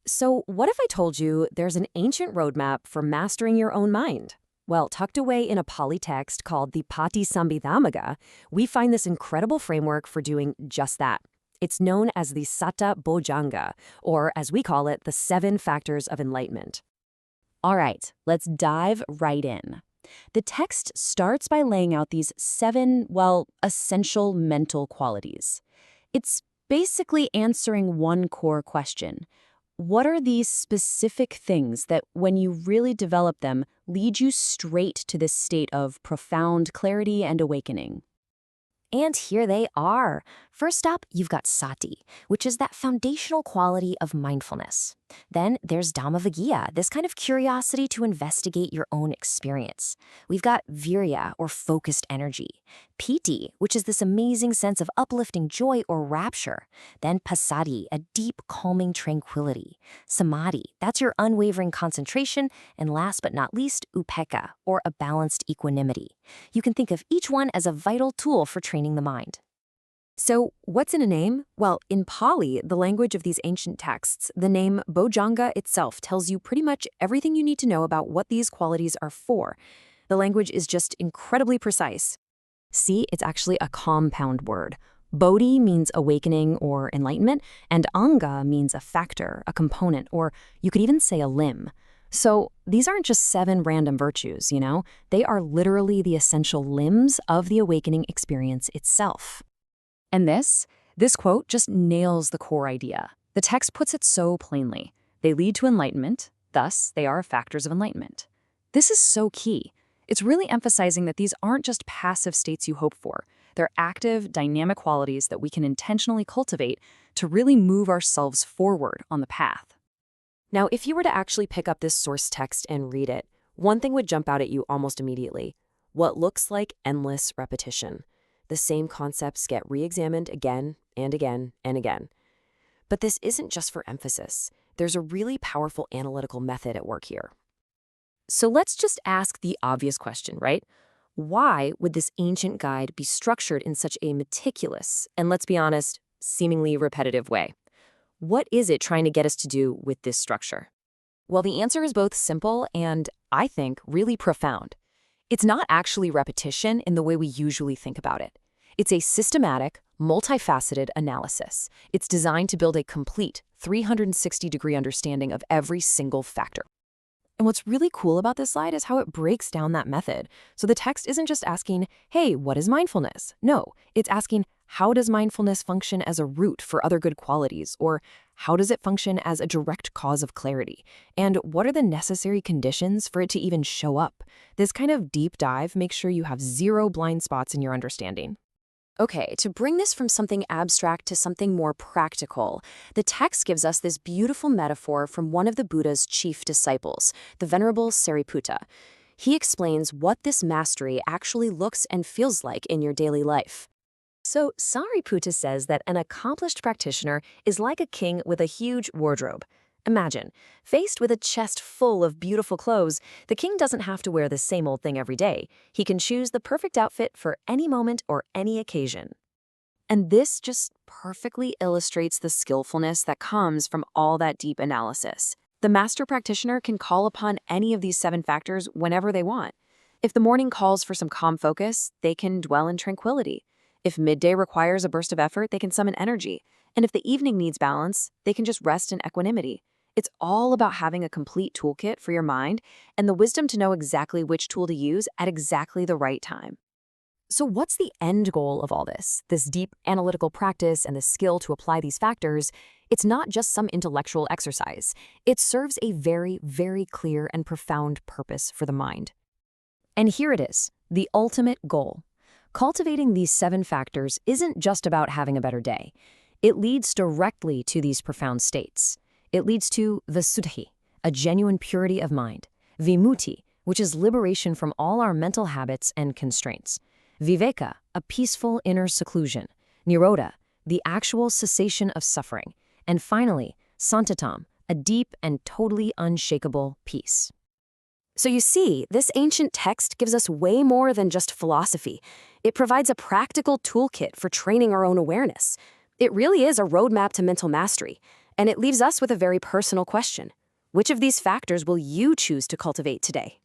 So, what if I told you there's an ancient roadmap for mastering your own mind? Well, tucked away in a Pali text called the Dhammavicaya, we find this incredible framework for doing just that. It's known as the Satta Bojjhanga, or as we call it, the 7 Factors of Enlightenment. All right, let's dive right in. The text starts by laying out these 7, essential mental qualities. It's basically answering one core question. What are these specific things that, when you really develop them, lead you straight to this state of profound clarity and awakening? And here they are. First up, you've got sati, which is that foundational quality of mindfulness. Then there's dhammavicaya, this kind of curiosity to investigate your own experience. We've got viriya, or focused energy. Pīti, which is this amazing sense of uplifting joy or rapture. Then passaddhi, a deep, calming tranquility. Samādhi, that's your unwavering concentration. And last but not least, upekkhā, or a balanced equanimity. You can think of each one as a vital tool for training the mind. So, what's in a name? Well, in Pali, the language of these ancient texts, the name Bojjhanga itself tells you pretty much everything you need to know about what these qualities are for. The language is just incredibly precise. See, it's actually a compound word. Bodhi means awakening or enlightenment, and anga means a factor, a component, or you could even say a limb. So these aren't just 7 random virtues, They are literally the essential limbs of the awakening experience itself. And this quote just nails the core idea. The text puts it so plainly. They lead to enlightenment, thus they are factors of enlightenment. This is so key. It's really emphasizing that these aren't just passive states you hope for. They're active, dynamic qualities that we can intentionally cultivate to really move ourselves forward on the path. Now, if you were to actually pick up this source text and read it, one thing would jump out at you almost immediately: what looks like endless repetition. The same concepts get re-examined again and again and again. But this isn't just for emphasis. There's a really powerful analytical method at work here. So let's just ask the obvious question, right? Why would this ancient guide be structured in such a meticulous, and let's be honest, seemingly repetitive way? What is it trying to get us to do with this structure? Well, the answer is both simple and, I think, really profound. It's not actually repetition in the way we usually think about it. It's a systematic, multifaceted analysis. It's designed to build a complete 360-degree understanding of every single factor. And what's really cool about this slide is how it breaks down that method. So the text isn't just asking, hey, what is mindfulness? No, it's asking, how does mindfulness function as a root for other good qualities? Or how does it function as a direct cause of clarity? And what are the necessary conditions for it to even show up? This kind of deep dive makes sure you have 0 blind spots in your understanding. Okay, to bring this from something abstract to something more practical, the text gives us this beautiful metaphor from one of the Buddha's chief disciples, the Venerable Sariputta. He explains what this mastery actually looks and feels like in your daily life. So Sariputta says that an accomplished practitioner is like a king with a huge wardrobe. Imagine, faced with a chest full of beautiful clothes, the king doesn't have to wear the same old thing every day. He can choose the perfect outfit for any moment or any occasion. And this just perfectly illustrates the skillfulness that comes from all that deep analysis. The master practitioner can call upon any of these 7 factors whenever they want. If the morning calls for some calm focus, they can dwell in tranquility. If midday requires a burst of effort, they can summon energy. And if the evening needs balance, they can just rest in equanimity. It's all about having a complete toolkit for your mind and the wisdom to know exactly which tool to use at exactly the right time. So what's the end goal of all this? This deep analytical practice and the skill to apply these factors, it's not just some intellectual exercise. It serves a very, very clear and profound purpose for the mind. And here it is, the ultimate goal. Cultivating these 7 factors isn't just about having a better day. It leads directly to these profound states. It leads to visuddhi, a genuine purity of mind; vimutti, which is liberation from all our mental habits and constraints; viveka, a peaceful inner seclusion; nirodha, the actual cessation of suffering; and finally, santatam, a deep and totally unshakable peace. So you see, this ancient text gives us way more than just philosophy. It provides a practical toolkit for training our own awareness. It really is a roadmap to mental mastery. And it leaves us with a very personal question. Which of these factors will you choose to cultivate today?